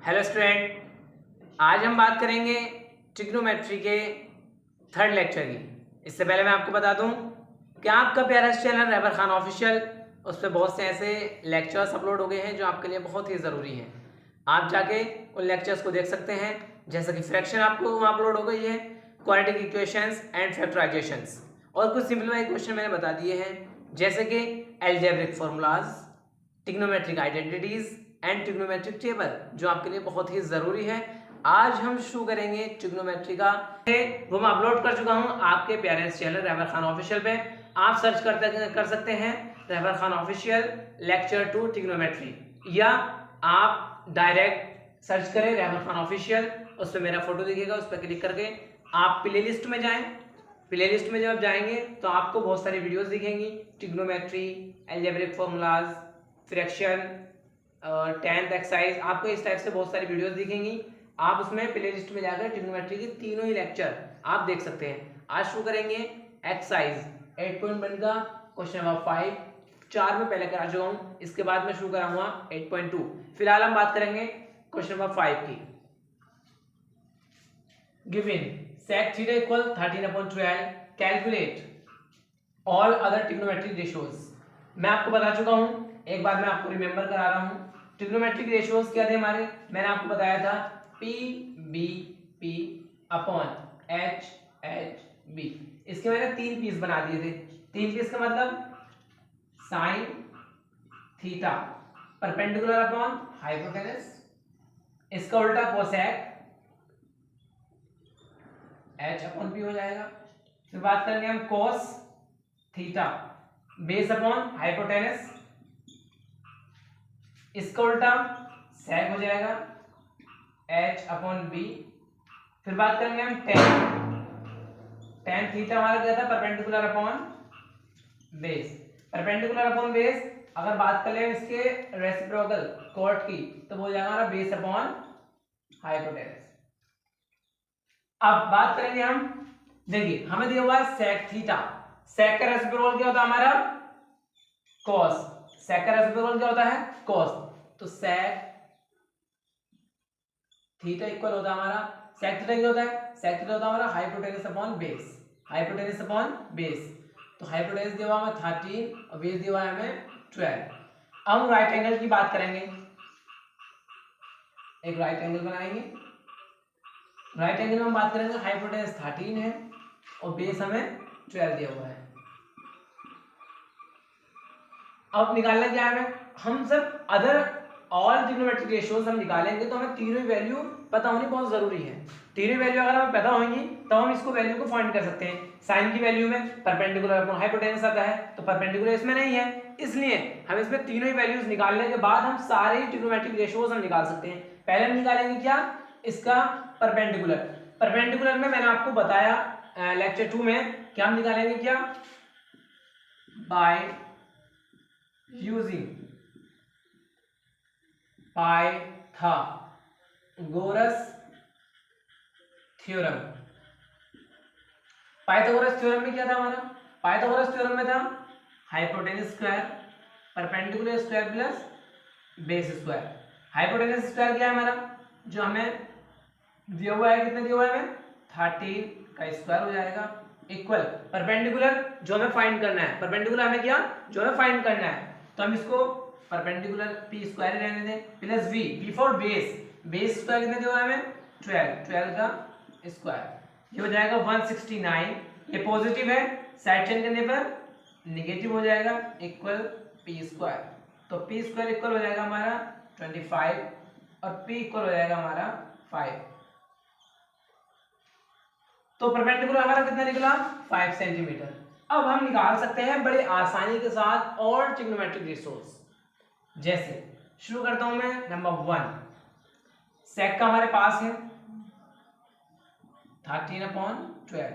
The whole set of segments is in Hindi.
हेलो स्टूडेंट, आज हम बात करेंगे ट्रिग्नोमेट्री के थर्ड लेक्चर की। इससे पहले मैं आपको बता दूं कि आपका प्यारा चैनल रहबर खान ऑफिशियल, उस पर बहुत से ऐसे लेक्चर्स अपलोड हो गए हैं जो आपके लिए बहुत ही ज़रूरी हैं। आप जाके उन लेक्चर्स को देख सकते हैं, जैसे कि फ्रैक्शन आपको वहाँ अपलोड हो गई है, क्वाड्रेटिक इक्वेशंस एंड फैक्टराइजेशंस, और कुछ सिंपलीफाइड क्वेश्चन मैंने बता दिए हैं, जैसे कि algebraic formulas, trigonometric identities and trigonometric table, जो आपके लिए बहुत ही जरूरी है। आज हम शुरू करेंगे ट्रिग्नोमेट्री का, वो मैं अपलोड कर चुका हूं आपके प्यारे चैनल रहबर खान ऑफिशियल पे। आप सर्च कर सकते हैं रहबर खान ऑफिशियल लेक्चर 2 ट्रिग्नोमेट्री, या आप डायरेक्ट सर्च करें रहबर खान ऑफिशियल, उस पर मेरा फोटो दिखेगा, उस पर क्लिक करके आप प्ले लिस्ट में जाएं। प्ले लिस्ट में जब आप जाएंगे तो आपको बहुत सारी वीडियोस दिखेंगी, trigonometry, algebraic formulas, fraction, tenth exercise, आपको इस टाइप से बहुत सारी वीडियोस दिखेंगी। आप उसमें प्ले लिस्ट में जाकर ट्रिग्नोमेट्री के तीनों ही लेक्चर आप देख सकते हैं। आज शुरू करेंगे एक्सरसाइज 8.1 का क्वेश्चन नंबर 5। 4 में पहले करा चुका हूँ, इसके बाद मैं शुरू कराऊंगा 8.2। फिलहाल हम बात करेंगे क्वेश्चन नंबर 5 की। Given sec theta equal 13/12, calculate all other trigonometric ratios. मैं आपको बता चुका हूं, एक बार मैं आपको रिमेंबर करा रहा हूं। ट्रिग्नोमेट्रिक रेशियोज क्या थे हमारे, मैंने आपको बताया था P B P upon H H B. इसके मैंने 3 पीस बना दिए थे। 3 पीस का मतलब sine theta perpendicular upon hypotenuse, इसका उल्टा कोसेक एच अपॉन पी हो जाएगा। फिर बात करेंगे हम cos theta base upon hypotenuse, इसका उल्टा सेक हो जाएगा एच अपॉन बी। फिर बात करेंगे हम टेन थीटा हमारा क्या था, perpendicular upon base. Perpendicular upon base अगर बात करें इसके रेसिप्रोकल कॉट की, तो वो हो जाएगा हमारा बेस अपॉन हाइपोटेनस। अब बात करेंगे हम, देखिए हमें दिया हुआ है सेक थीटा, सेक का रेसिप्रोकल क्या होता है हमारा कॉस, सेक का रेसिप्रोकल क्या होता है कॉस, तो सेक थीटा इक्वल होता है हमारा, सेक थीटा क्या होता है, सेक थीटा होता है हमारा hypotenuse upon base, hypotenuse upon base. तो हाइपोटेनस दिया हुआ हमें 13 और बेस दिया हुआ है हमें 12। अब हम राइट एंगल की बात करेंगे, एक राइट एंगल बनाएंगे। राइट एंगल में हम बात करेंगे, हाइपोटेनस 13 है और बेस हमें 12 दिया हुआ है। अब निकालना क्या है हमें, हम सब अदर ऑल ट्रिग्नोमेट्रिक रेशियोज हम निकालेंगे तो हमें तीनों वैल्यू पता होनी बहुत जरूरी है। तीनों वैल्यू अगर हमें पता होंगी तो हम इसको वैल्यू को फाइंड कर सकते हैं। साइन की वैल्यू में परपेंडिकुलर अपॉन हाइपोटेनस आता है, तो परपेंडिकुलर इसमें नहीं है, इसलिए हम इसमें तीनों ही वैल्यूज निकालने के बाद हम सारे ट्रिग्नोमेट्रिक रेशियोज हम निकाल सकते हैं। पहले हम निकालेंगे क्या, इसका परपेंडिकुलर। परपेंडिकुलर में मैंने आपको बताया लेक्चर 2 में क्या हम निकालेंगे, क्या by using Pythagoras theorem. Pythagoras theorem में क्या था हमारा, पाइथागोरस थ्योरम में था hypotenuse square perpendicular square plus base square. Hypotenuse square क्या है हमारा, जो हमें दिया हुआ है, कितना दिया हुआ है हमें 13 का स्क्वायर हो जाएगा, इक्वल परपेंडिकुलर जो हमें फाइंड करना है, परपेंडिकुलर हमें क्या जो हमें फाइंड करना है, तो हम इसको परपेंडिकुलर पी स्क्वायर रहने दें plus V, V for base, base square कितने दिया हुआ है हमें 12, 12 का स्क्वायर, ये हो जाएगा 169। ये पॉजिटिव है, साइड चेंज करने पर नेगेटिव हो जाएगा, इक्वल पी स्क्वायर। तो पी स्क्वायर इक्वल हो जाएगा हमारा 25 और पी इक्वल हो जाएगा हमारा 5। तो परपेंडिकुलर हमारा कितना निकला 5 सेंटीमीटर। अब हम निकाल सकते हैं बड़े आसानी के साथ और ट्रिग्नोमेट्रिक रेशियोज। जैसे शुरू करता हूं मैं नंबर 1, सेक का हमारे पास है 13/12।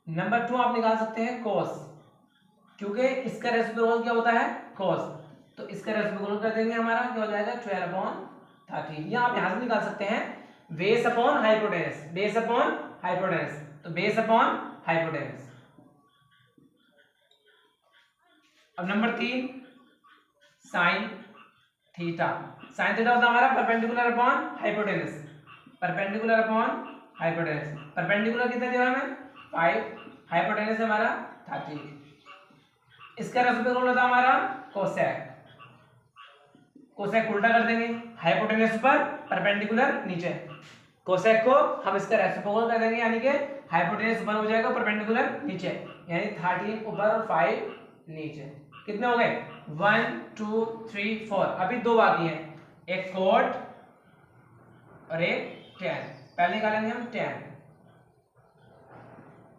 नंबर 2 आप निकाल सकते हैं कोस, क्योंकि इसका रेसिप्रोकल क्या होता है कोस, तो इसका रेसिप्रोकल कर देंगे, हमारा क्या हो जाएगा 12/13। या आप यहां से निकाल सकते हैं base upon hypotenuse, base upon hypotenuse, तो बेस अपॉन हाइपोटेनस। अब number 3 sine theta. Sign theta होता है हमारा perpendicular upon hypotenuse, perpendicular upon hypotenuse. Perpendicular कितना दिया हमें 5, हाइपोटेनस हमारा 30। इसका रेसिप्रोकल कौन होता है हमारा कोसेक। कोसेक उल्टा कर देंगे, हाइपोटेनस पर परपेंडिकुलर नीचे, कोसेक को हम इसका रेसिप्रोकल कर देंगे, यानी कि हाइपोटेनस ऊपर हो जाएगा परपेंडिकुलर नीचे, यानी 13 ऊपर और 5 नीचे। कितने हो गए 1 2 3 4। अभी दो बाकी हैं, एक कोट और एक tan। पहले निकालेंगे हम tan।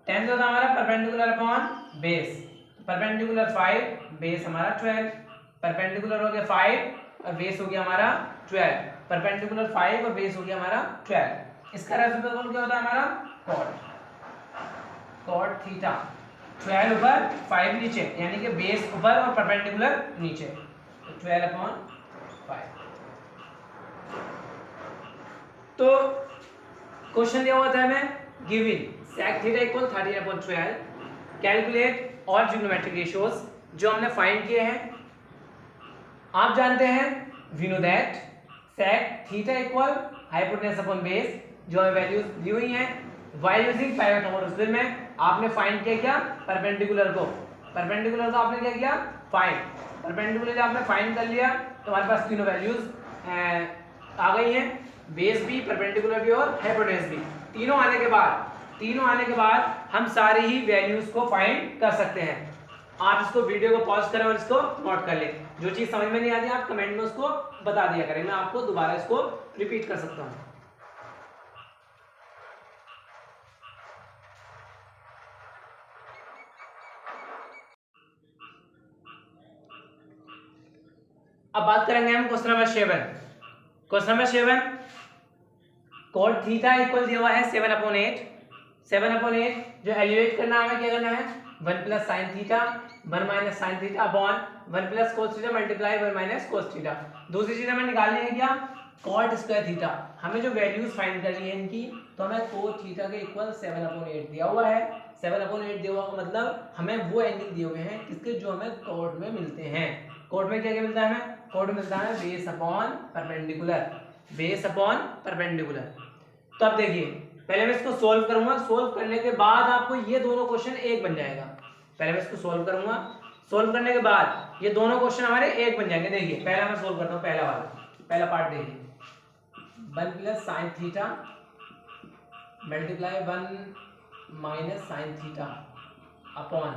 tan जो था हमारा perpendicular upon base, perpendicular 5 base हमारा 12, परपेंडिकुलर हो गया 5 और बेस हो गया हमारा 12, परपेंडिकुलर 5 और बेस हो गया हमारा 12। इसका रेसिप्रोकल क्या होता है हमारा cot थीटा। 12 ऊपर 5 नीचे, यानी कि बेस ऊपर और परपेंडिकुलर नीचे, तो 12/5। तो क्वेश्चन दिया हुआ था हमें given sec theta equal 13/12, calculate all trigonometric ratios जो हमने फाइंड किए हैं। आप जानते हैं we know that sec theta equal hypotenuse upon base, जो हमें वैल्यूज दी हुई हैं। व्हाइल यूजिंग पाइवट और में आपने फाइंड किया क्या परपेंडिकुलर को, परपेंडिकुलर को आपने क्या किया फाइंड, परपेंडिकुलर जब आपने फाइंड कर लिया तो हमारे पास तीनों वैल्यूज आ गई हैं, बेस भी, परपेंडिकुलर भी और हाइपोटेनस भी। तीनों आने के बाद हम सारी ही वैल्यूज को फाइंड कर सकते हैं। आप इसको वीडियो को पॉज करें और इसको नोट कर लें। जो चीज समझ में नहीं आती आप कमेंट में उसको बता दिया करें, मैं आपको दोबारा इसको रिपीट कर सकता हूं। अब बात करेंगे हम question number 7। Question number 7, cot theta equal दिया हुआ है 7/8। 7/8 जो एलिवेट करना है, हमें क्या करना है 1 plus sine theta 1 minus sine theta upon 1 plus cos theta multiply 1 minus cos theta. दूसरी चीज हमें निकालनी है क्या cot स्क्वायर थीटा। हमें जो वैल्यूज फाइंड करनी है इनकी, तो हमें cot थीटा के इक्वल 7/8 दिया हुआ है। 7/8 दिया हुआ का मतलब हमें वो एंगल दिए हुए हैं किसके जो हमें cot में मिलते हैं। cot में क्या क्या मिलता है हमें, cot मिलता है base upon perpendicular, base upon perpendicular. तो अब देखिए पहले मैं इसको सोल्व करूंगा, सोल्व करने के बाद आपको ये दोनों क्वेश्चन एक बन जाएगा। पहले मैं इसको सोल्व करूंगा, सोल्व करने के बाद ये दोनों क्वेश्चन हमारे एक बन जाएंगे। देखिए पहला मैं सोल्व करता हूं, पहला वाला, पहला पार्ट देखिए 1 plus sine theta multiply 1 minus sine theta upon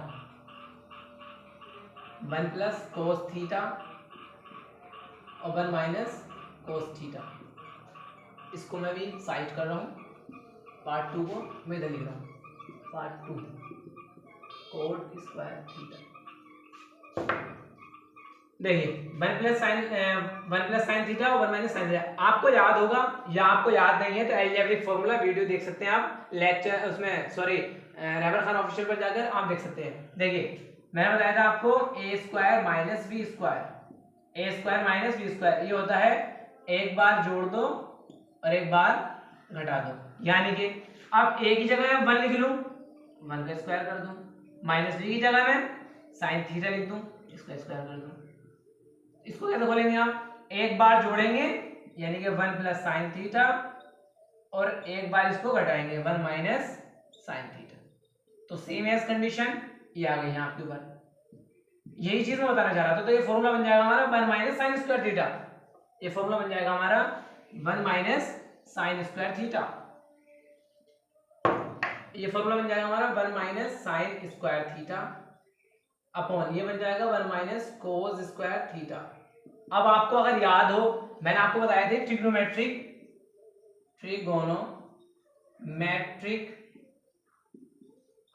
1 plus cos theta और 1 माइनस कोस थीटा। इसको मैं भी साइड कर रहा हूँ, पार्ट 2 को मैं इधर लिख रहा हूँ, पार्ट 2 cot स्क्वायर थीटा। देखिए 1 प्लस साइन थीटा और 1 माइनस साइन थीटा। आपको याद होगा या आपको याद नहीं है तो अलजेब्रिक फॉर्मूला वीडियो देख सकते हैं आप लेक्चर उसमें, सॉरी रहबर खान ऑफिशियल पर जाकर आप देख सकते हैं। देखिए मैंने बताया था आपको a square minus B square, a square minus B square ये होता है एक बार जोड़ दो और एक बार घटा दो, यानी कि अब a की जगह मैं 1 लिख लूं, 1 का स्क्वायर कर दूं, माइनस b की जगह मैं साइन थीटा लिख दूं, इसका स्क्वायर कर दूं। इसको कैसे खोलेंगे आप, एक बार जोड़ेंगे यानी कि 1 प्लस साइन थीटा और एक बार इसको घटाएंगे 1 माइनस साइन थीटा। तो सेम एज कंडीशन ये आ गई यहाँ आपके ऊपर। यही चीज मैं बताना चाह रहा था। तो ये फॉर्मूला बन जाएगा हमारा 1 माइनस साइन स्क्वायर थीटा, ये फॉर्मूला बन जाएगा हमारा 1 माइनस साइन स्क्वायर थीटा, ये फॉर्मूला बन जाएगा हमारा 1 minus sign square theta upon ये बन जाएगा 1 माइनस कोस स्क्वायर थीटा। अब आपको अगर याद हो मैंने आपको बताया थे ट्रिग्नोमेट्रिक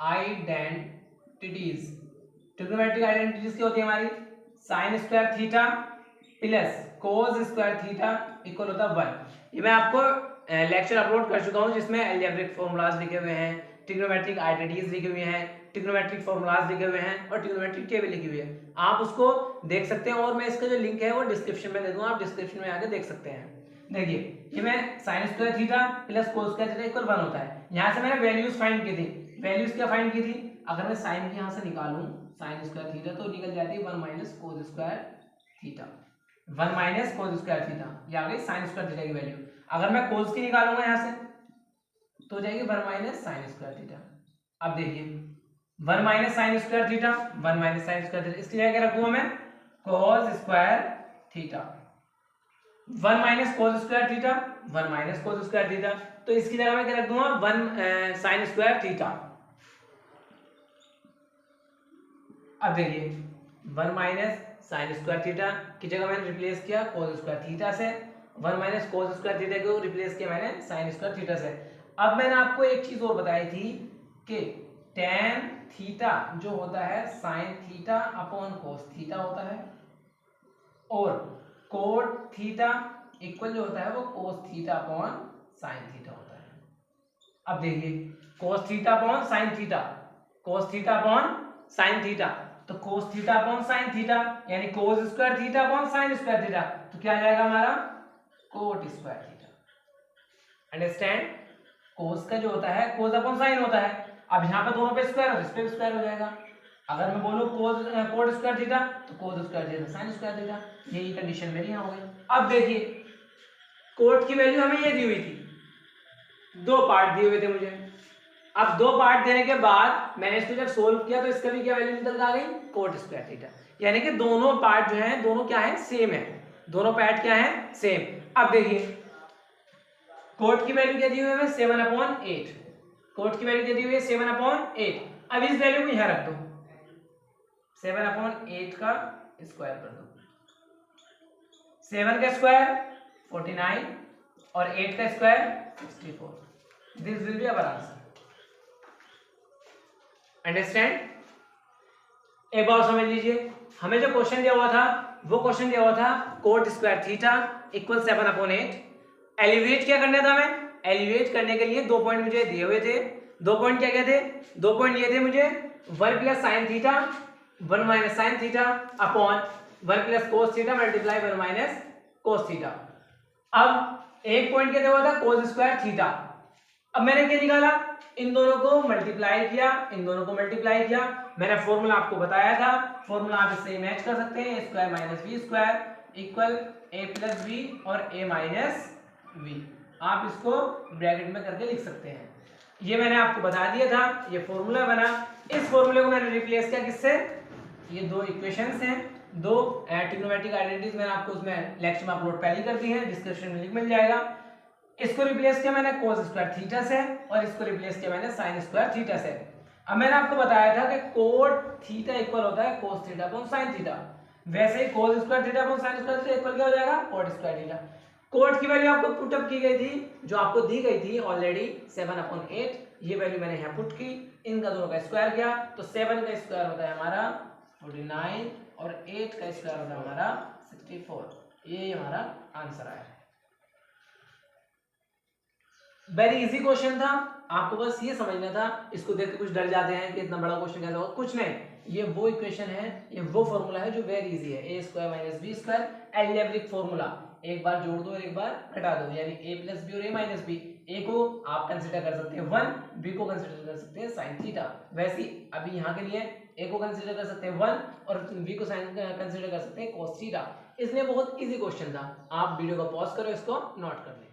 आइडेंटिटीज। ट्रिग्नोमेट्रिक आइडेंटिटीज क्या होती है हमारी, sign square theta plus cos square theta equal होता है 1। ये मैं आपको लेक्चर अपलोड कर चुका हूं जिसमें अलजेब्रिक फॉर्मूलाज लिखे हुए हैं, ट्रिग्नोमेट्रिक आइडेंटिटीज लिखे हुए हैं, ट्रिग्नोमेट्रिक फॉर्मूलाज लिखे हुए हैं और ट्रिग्नोमेट्रिक टेबल लिखी हुई है। आप उसको देख सकते हैं और मैं इसका जो लिंक है वो डिस्क्रिप्शन में दे दूंगा, आप डिस्क्रिप्शन में आके देख सकते हैं। देखिए ये मैं sign square theta plus cos square theta equal 1 होता है। यहाँ से मैंने वैल्यूज फाइंड की थी, वैल्यूज क्या फाइंड की थी, अगर मैं साइन की यहाँ से निकालूं साइन स्क्वायर थीटा तो निकल जाती है 1 minus cos square theta. 1 minus cos square theta, ये आ गई साइन स्क्वायर थीटा की वैल्यू। अगर मैं कोस की निकालूंगा यहाँ से तो हो जाएगी 1 माइनस साइन स्क्वायर थीटा। अब देखिए 1 minus sign square theta, 1 minus sign square theta, इसकी जगह रख दूंगा मैं कोस square theta. 1 minus cos square theta, 1 minus cos square theta, तो इसकी जगह मैं क्या रख दूंगा 1 साइन स्क्वायर थीटा। अब देखिए 1 माइनस साइन स्क्वायर थीटा की जगह मैंने रिप्लेस किया कोस स्क्वायर थीटा से, 1 माइनस कोस स्क्वायर थीटा को रिप्लेस किया मैंने साइन स्क्वायर थीटा से। अब मैंने आपको एक चीज और बताई थी कि tan थीटा जो होता है sine theta upon cos theta होता है, और कोट थीटा इक्वल जो होता है वो cos theta upon sine theta होता है। अब देखिए cos theta upon sine theta, cos theta upon sine theta, तो cos theta upon sine theta यानी cos square theta upon sine square theta, तो क्या आ जाएगा हमारा cot square theta. Understand, cos का जो होता है कोस अपॉन साइन होता है, अब यहाँ पे दोनों पे स्क्वायर हो, इस पे स्क्वायर हो जाएगा। अगर मैं बोलूँ कोट स्क्वायर थीटा तो कोस square theta sine square theta, यही कंडीशन मेरी यहाँ हो गई। अब देखिए कोट की वैल्यू हमें ये दी हुई थी, दो पार्ट दिए हुए थे मुझे। अब दो पार्ट देने के बाद मैंने इसको जब सोल्व किया तो इसका भी क्या वैल्यू निकल आ गई कोट स्क्वायर थीटा, यानी कि दोनों पार्ट जो है दोनों क्या है सेम है, दोनों पार्ट क्या है सेम। अब देखिए कोट की वैल्यू क्या दी हुई है 7/8, कोट की वैल्यू क्या दी हुई है 7/8। अब इस वैल्यू को यहां रख दो, 7/8 का स्क्वायर कर दो, 7 का स्क्वायर 49 और 8 का square 64, this will be our answer. Understand, एक बार समझ लीजिए, हमें जो क्वेश्चन दिया हुआ था वो क्वेश्चन दिया हुआ था coat square theta equal 7/8। Elevate क्या करना था हमें, एलिवेट करने के लिए दो पॉइंट मुझे दिए हुए थे। दो पॉइंट क्या थे, दो पॉइंट ये थे मुझे 1 plus sine theta 1 minus sine theta upon 1 plus cos theta multiply 1 minus cos theta. अब एक पॉइंट क्या दिया हुआ था कोस स्क्वायर थीटा। अब मैंने क्या निकाला, इन दोनों को मल्टीप्लाई किया, इन दोनों को मल्टीप्लाई किया। मैंने फॉर्मूला आपको बताया था, फॉर्मूला आप इससे मैच कर सकते हैं, a square minus B square equal a plus B और a माइनस बी। आप इसको ब्रैकेट में करके लिख सकते हैं। ये मैंने आपको बता दिया था, ये फॉर्मूला बना। इस फॉर्मूले को मैंने रिप्लेस किया किससे, ये दो इक्वेशंस हैं, दो ट्रिग्नोमेट्रिक आइडेंटिटीज मैंने आपको उसमें लेक्चर में अपलोड पहले कर दी है, डिस्क्रिप्शन में लिंक मिल जाएगा। इसको रिप्लेस किया मैंने कोस स्क्वायर थीटा से और इसको रिप्लेस किया मैंने साइन स्क्वायर थीटा से। अब मैंने आपको बताया था कि कोट थीटा इक्वल होता है cos theta upon sine theta, वैसे ही cos square theta upon sine square theta equal क्या हो जाएगा कोट स्क्वायर थीटा। कोट की वैल्यू आपको पुट अप की गई थी, जो आपको दी गई थी ऑलरेडी 7/8, ये वैल्यू मैंने यहाँ पुट की, इनका दोनों का स्क्वायर किया तो 7 का स्क्वायर होता है हमारा 49 और 8 का स्क्वायर होता है हमारा 64। ये हमारा आंसर आया। वेरी इजी क्वेश्चन था, आपको बस ये समझना था। इसको देख के कुछ डर जाते हैं कि इतना बड़ा क्वेश्चन कैसे होगा, कुछ नहीं, ये वो इक्वेशन है, ये वो फॉर्मूला है जो वेरी इजी है, a square minus B square algebraic formula. एक बार जोड़ दो और एक बार घटा दो, यानी a प्लस बी और a माइनस बी। a को आप कंसिडर कर सकते हैं 1, b को कंसिडर कर सकते हैं साइन थीटा। वैसे अभी यहाँ के लिए a को कंसिडर कर सकते हैं 1 और b को साइन कंसिडर कर सकते हैं cos थीटा। इसलिए बहुत इजी क्वेश्चन था, आप वीडियो को पॉज करो, इसको नोट कर लें।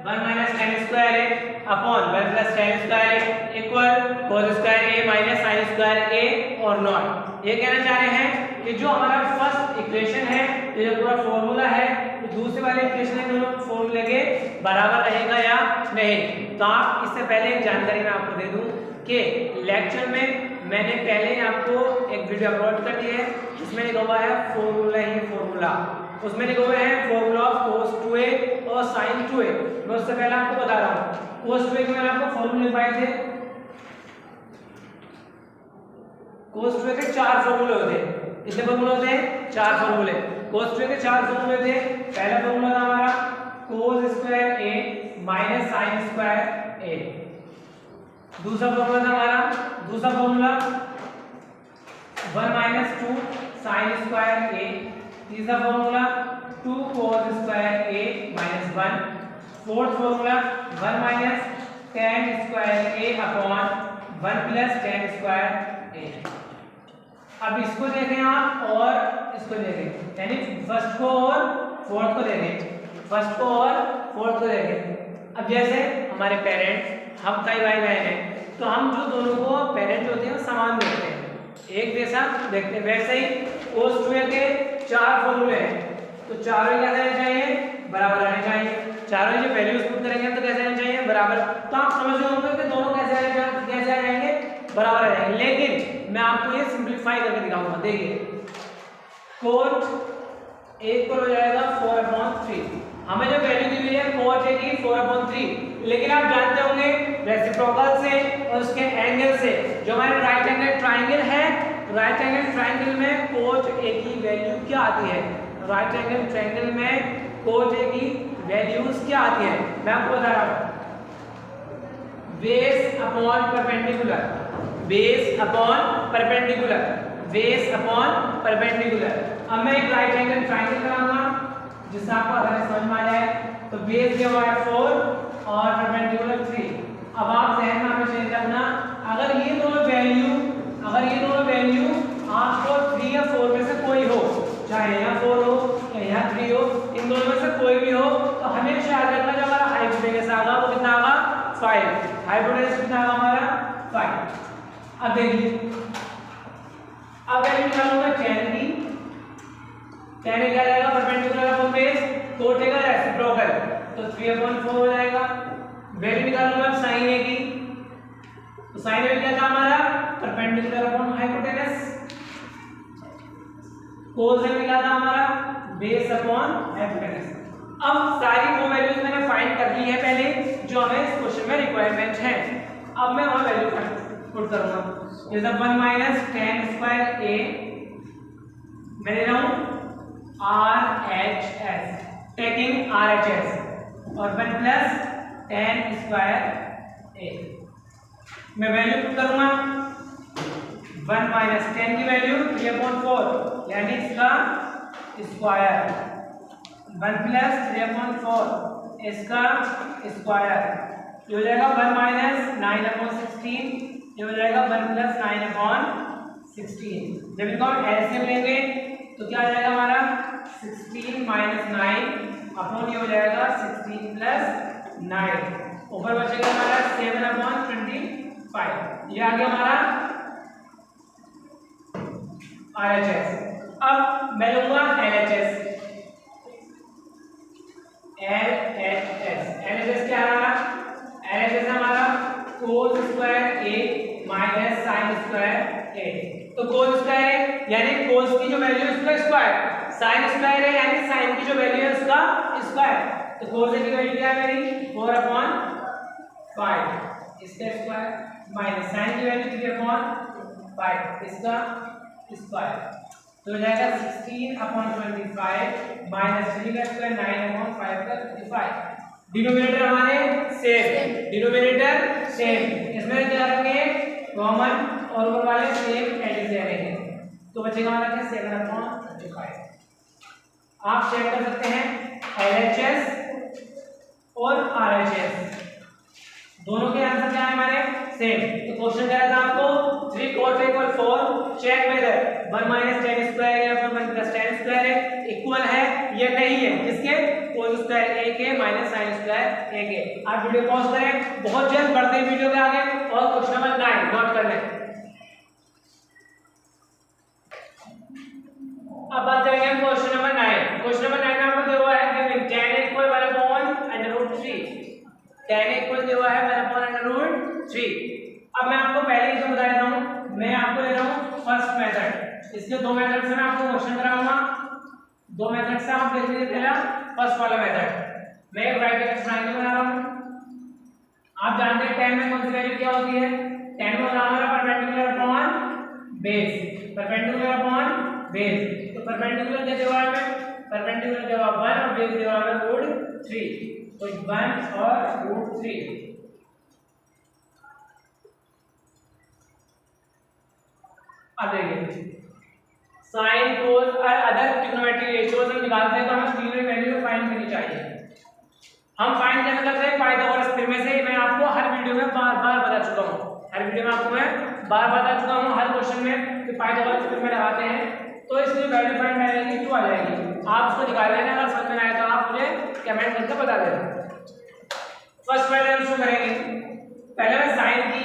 1 minus tan square a upon 1 plus tan square a equal cos square a minus sin square a और नॉट। ये कहना चाह रहे हैं कि जो हमारा फर्स्ट इक्वेशन है, ये जो पूरा फॉर्मूला है, तो दूसरे वाले इक्वेशन है दोनों फॉर्मूले के बराबर रहेगा या नहीं। तो आप इससे पहले एक जानकारी मैं आपको दे दूं कि लेक्चर में मैंने पहले आपको एक वीडियो अपलोड कर दी है, जिसमें लिखा हुआ है फॉर्मूला ही फॉर्मूला, उसमें लिखा हुआ है फॉर्मूला ऑफ cos 2a और sin 2a। मैं उससे पहले आपको बता रहा हूँ cos 2a के मैंने आपको फॉर्मूले लिखवाए थे। cos 2a के 4 फॉर्मूले होते हैं, कितने फॉर्मूले होते हैं 4 फॉर्मूले। cos 2a के 4 फॉर्मूले थे। पहला फॉर्मूला था हमारा cos square a minus sin square a। दूसरा फॉर्मूला था हमारा, दूसरा formula 1 minus 2 sin square a। तीसरा formula 2 cos square a minus 1। Fourth formula 1 minus tan square a upon 1 plus tan square a। अब इसको देखें आप और इसको लेंगे, यानी फर्स्ट को और फोर्थ को लेंगे, फर्स्ट को और फोर्थ को लेंगे। अब जैसे हमारे पेरेंट्स, हम कई भाई बहन हैं, तो हम जो दोनों को पेरेंट होते हैं समान देखते हैं, एक जैसा देखते हैं। वैसे ही cos 2a के 4 फॉर्मूले हैं, तो चारों क्या रहने चाहिए, बराबर रहने चाहिए। चारों जो वैल्यूज पुट करेंगे तो कैसे रहने चाहिए, बराबर। तो आप समझ रहे होंगे कि दोनों कैसे आ जाएंगे, बराबर आ जाएंगे। लेकिन मैं आपको ये सिंपलीफाई करके दिखाऊंगा। देखिए कोट एक पर हो जाएगा 4/3, हमें जो वैल्यू दी हुई है कोट ए की 4/3, लेकिन आप जानते होंगे रेसिप्रोकल से और उसके एंगल से, जो हमारे राइट एंगल ट्राइंगल है, राइट एंगल ट्राइंगल में कोट ए की वैल्यू क्या आती है, राइट एंगल ट्राइंगल में कोट ए की वैल्यूज क्या आती है, मैं आपको बता रहा हूं। Base upon perpendicular, base upon perpendicular, base upon perpendicular. अब मैं एक राइट एंगल ट्राइंगल बनाऊंगा जिससे आपको आसानी समझ में आ जाए। तो बेस दिया हुआ है 4 और परपेंडिकुलर 3। अब आप जहन में हमेशा ये रखना, अगर ये दोनों वैल्यू आपको 3 या 4 में से कोई हो, चाहे यहाँ 4 हो या यहाँ 3 हो, इन दोनों में से कोई भी हो, तो हमेशा याद रखना जो हमारा हाइपोटेनस आएगा वो कितना आएगा, 5। हाइपोटेनस कितना आएगा हमारा, 5। अब देखिए, अब वैल्यू निकालूंगा tan की, tan क्या जाएगा, perpendicular upon base, cot A का रेसिप्रोकल, तो 3/4 हो जाएगा। वैल्यू निकालूंगा sin ए की, तो sin ए क्या था हमारा, परपेंडिकुलर अपॉन हाइपोटेनस। cos ए क्या था हमारा, बेस अपॉन हाइपोटेनस। अब सारी वो वैल्यूज मैंने फाइंड कर ली है पहले, जो हमें इस क्वेश्चन में रिक्वायरमेंट है। अब मैं वहां वैल्यू पुट करूंगा, जैसे 1 - tan स्क्वायर a, मैं ले रहा हूं RHS, टेकिंग RHS, और 1 + tan स्क्वायर a। मैं वैल्यू पुट करूंगा, 1 - tan की वैल्यू 3/4, यानी इसका स्क्वायर, 1 + 3/4 इसका स्क्वायर, ये हो जाएगा 1 - 9/16, ये हो जाएगा 1 + 9/16। जब इनको हम एलसीएम लेंगे तो क्या आ जाएगा हमारा, 16 - 9 अपॉन, ये हो जाएगा 16 + 9, ऊपर बचेगा हमारा 7/25। ये आ गया हमारा RHS। अब मैं लूंगा LHS, LHS क्या है हमारा, LHS हमारा cos square a minus sin square a। तो cos स्क्वायर a यानी cos की जो वैल्यू है उसका स्क्वायर, sin स्क्वायर a यानी sin की जो वैल्यू है उसका स्क्वायर। तो cos a की वैल्यू क्या है मेरी, 4/5 इसका स्क्वायर, माइनस sin की वैल्यू 3/5 इसका स्क्वायर, तो हो जाएगा 16/25 माइनस 3 का स्क्वायर 9/5 का 35। डिनोमिनेटर हमारे सेम, डिनोमिनेटर सेम, इसमें क्या रखेंगे, कॉमन, और ऊपर वाले सेम एडिशन रहेंगे, तो बचेगा हमारा क्या, 7/35। आप चेक कर सकते हैं LHS और RHS दोनों के आंसर क्या है हमारे, सेम। तो क्वेश्चन कह रहा था आपको 3 cos a = 4, check whether 1 - tan square या 1 + tan स्क्वायर इक्वल है या नहीं है, किसके, cos स्क्वायर a के माइनस sin स्क्वायर a के। आप वीडियो पॉज करें, बहुत जल्द बढ़ते हैं वीडियो के आगे, और क्वेश्चन नंबर 9 नोट कर लें। अब बात करेंगे हम क्वेश्चन नंबर 9। क्वेश्चन नंबर 9 में आपको दिया हुआ है given tan a = 1/√3, tan a = दिया हुआ है 1/√3। अब मैं आपको पहले ही तो बता देता हूं, मैं आपको ले रहा हूं फर्स्ट मेथड, इसके दो मेथड से मैं आपको क्वेश्चन कराऊंगा, दो मेथड से आप देख लीजिए। पहला फर्स्ट वाला मेथड, मैं एक राइट एंगल ट्रायंगल बना रहा हूं। आप जानते हैं tan में कौन सी वैल्यू क्या होती है, tan में हमारा perpendicular upon base, perpendicular upon base. तो परपेंडिकुलर क्या दिया हुआ है, परपेंडिकुलर दिया हुआ 1 और बेस दिया हुआ है √3, तो 1 और √3। अब देखिए साइन कोस और अदर ट्रिग्नोमेट्रिक रेशियोज हम निकालते हैं, तो हमें तीनों वैल्यू फाइंड करनी चाहिए। हम फाइंड कैसे करते हैं, पाइथागोरस थ्योरम में से। मैं आपको हर वीडियो में बार-बार बता चुका हूं, हर वीडियो में आपको मैं बार-बार बता चुका हूं, हर क्वेश्चन में कि पाइथागोरस थ्योरम में लगाते हैं। तो इसकी वैल्यू फाइंड आएगी 2 आ जाएगी। आप उसको निकाल लेना, अगर समझ में आए तो आप मुझे कमेंट करके बता देना। फर्स्ट पहले हम शुरू करेंगे, पहले मैं साइन की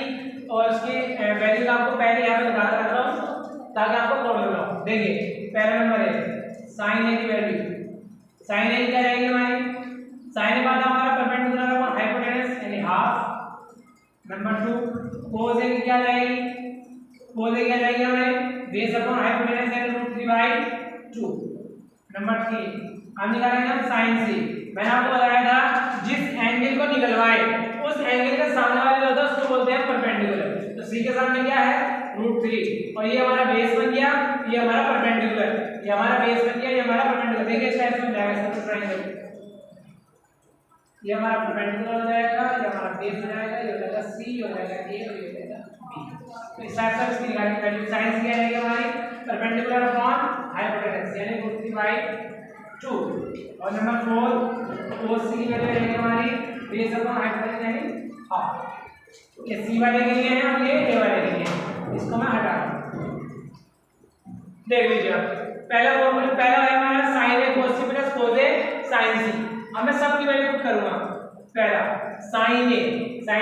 और उसकी वैल्यू आपको पहले यहाँ पे निकाल कर रहा हूँ ताकि आपको प्रॉब्लम ना हो। देखिए पहला नंबर है साइन ए की वैल्यू, साइन ए क्या रहेगी हमारी, साइन ए बाद हमारा परपेंडिकुलर अपॉन हाइपोटेनस यानी हाफ। नंबर 2 कोस ए की क्या रहेगी, कोस ए क्या रहेगी हमारे बेस अपॉन हाइपोटेनस यानी √3/2। नंबर 3 हम निकालेंगे हम साइन सी। मैंने आपको बताया था जिस एंगल को निकलवाए उस एंगल के सामने वाला होता है उसको बोलते हैं परपेंडिकुलर। तो सी के सामने क्या है √3 और ये हमारा बेस बन गया, ये हमारा परपेंडिकुलर, ये हमारा बेस बन गया, ये हमारा परपेंडिकुलर। देखिए इस टाइप से हो जाएगा इसका ट्रायंगल, ये हमारा परपेंडिकुलर हो जाएगा, ये हमारा बेस हो जाएगा, ये हो जाएगा सी, हो जाएगा ए और ये हो जाएगा बी। तो इस टाइप से इसकी निकालनी वैल्यू साइन सी क्या रहेगी हमारी परपेंडिकुलर अपॉन हाइपोटेनस यानी √3/2। और नंबर 4 कोस सी की वैल्यू रहेगी हमारी बेस अपॉन हाइपोटेनस यानी हाफ। ये सी वाले के लिए है और ये ए वाले के लिए है, इसको मैं हटा दूं। देख लीजिए आप पहला फॉर्मूला पहला है हमारा sin a cos c plus cos a sin c। अब मैं सबकी वैल्यू पुट करूंगा। पहला sin a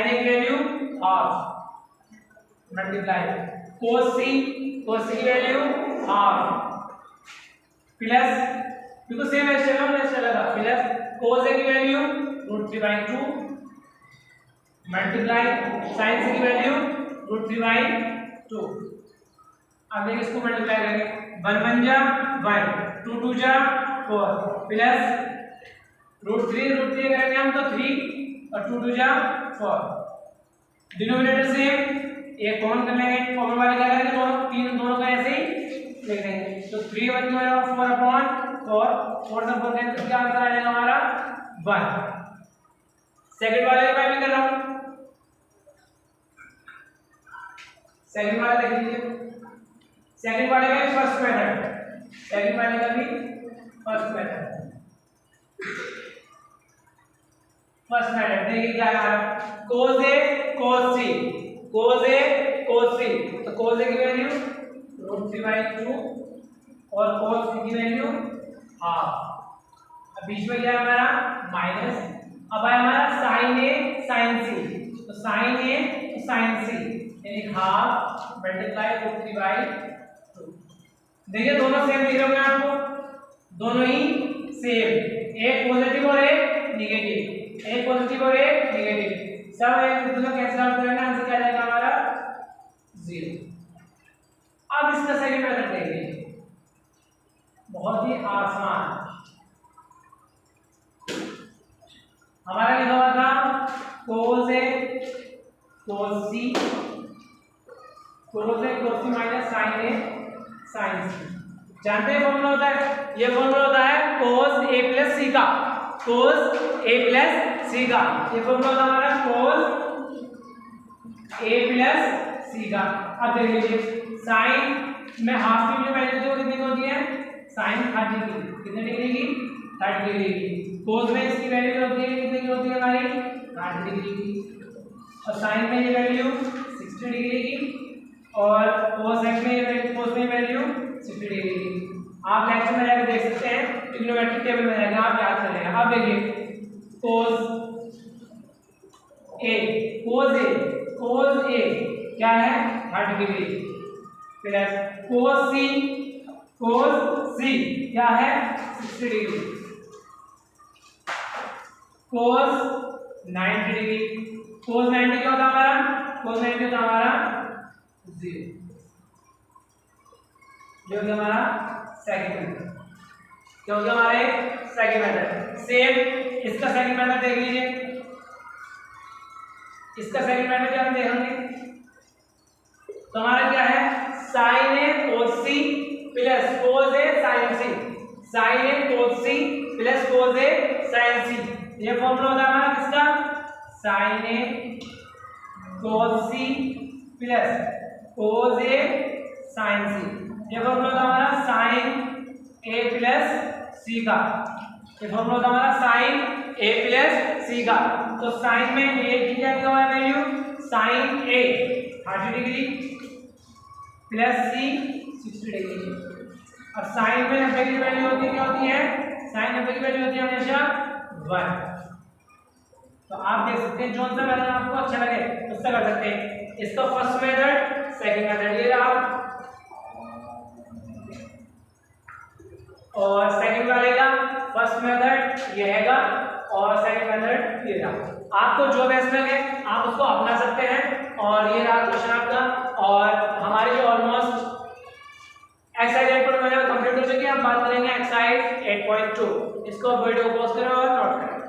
की value half multiply cos c की वैल्यू हाफ प्लस बिल्कुल सेम ऐसे चलेगा प्लस cos a की वैल्यू √3/2 मल्टीप्लाई sin c की वैल्यू √3/2। अब देखिए इसको मल्टीप्लाई करेंगे 1 1 जा 1 2 2 जा 4 प्लस √3 करेंगे हम तो 3 और 2 2 जा 4। डिनोमिनेटर से एक कॉमन कर लेंगे, कॉमन वाले क्या करेंगे दोनों का ऐसे ही लिख देंगे। तो 3 1 जो है 4/4 4 से 4 कैंसिल क्या आंसर आ जाएगा हमारा 1। सेकंड वाले का मैं भी कर रहा हूं, सेकंड वाला देख लीजिए, सेकंड वाले का भी फर्स्ट मेथड, सेकंड वाले का भी फर्स्ट मेथड देखिए क्या आ रहा है cos a cos c तो cos a की वैल्यू √3/2 और cos c की वैल्यू हाफ। अब बीच में क्या है हमारा माइनस, अब है हमारा sin a sin c तो sin a तो sin c यानी हाफ मल्टीप्लाई √3/2। देखिए दोनों सेम दिख रहे होंगे आपको, दोनों ही सेम, एक पॉजिटिव और एक नेगेटिव, एक पॉजिटिव और एक नेगेटिव, सब एक दूसरे को कैंसिल आउट करेंगे, आंसर क्या आएगा हमारा 0। अब इसका सेकंड मेथड देखिए, बहुत ही आसान, हमारा लिखा हुआ था cos a cos c minus sin a sin c। जानते हैं फॉर्मूला होता है, ये फॉर्मूला होता है cos a प्लस c का, cos a प्लस c का, ये फॉर्मूला होता है हमारा cos a प्लस c का। अब देख लीजिए sin में हाफ की जो वैल्यू थी कितनी होती है sin 30 की, कितने डिग्री की 30 डिग्री की। cos में इसकी वैल्यू होती है कितने की होती है हमारी 30 डिग्री की, और sin में ये वैल्यू 60 डिग्री की, और cos में वैल्यू 60 डिग्री की। आप लेक्चर में जाकर देख सकते हैं, ट्रिग्नोमेट्रिक टेबल में जाकर आप याद कर लेंगे। अब देखिए cos a क्या है 30 डिग्री प्लस cos c क्या है 60 डिग्री, cos 90 डिग्री, cos 90 क्या होता है हमारा, cos 90 होता है हमारा 0। जो कि हमारा सेकंड मेथड, क्योंकि हमारे सेकंड मेथड सेम, इसका सेकंड मेथड देख लीजिए, इसका सेकंड मेथड क्या हम देखेंगे तो हमारा क्या है sin a cos c plus cos a sin c, sin a cos c plus cos a sin c। ये फॉर्मूला होता है हमारा किसका sin a cos c plus cos a sin c। ये फॉर्मूला होता है हमारा sin a प्लस c का, ये फॉर्मूला होता है हमारा sin a प्लस c का। तो sin में a की क्या दिया हुआ है value sin a 30 degree plus c 60 degree. और साइन में 90 की वैल्यू होती है, क्या होती है? साइन 90 की वैल्यू होती है हमेशा 1। तो आप देख सकते हैं, जोन सा मेथड आपको अच्छा लगे उससे कर सकते हैं। इसका फर्स्ट मेथड, सेकंड मेथड ये रहा, और सेकंड वाले का फर्स्ट मेथड ये हैगा, और सेकंड मेथड ये रहा। आपको जो बेस्ट लगे आप उसको अपना सकते हैं। और ये रहा क्वेश्चन आपका, और हमारी जो ऑलमोस्ट एक्सरसाइज 8.1 कंप्लीट हो चुकी है। हम बात करेंगे एक्सरसाइज 8.2। इसको वीडियो को पॉज करें और नोट करें।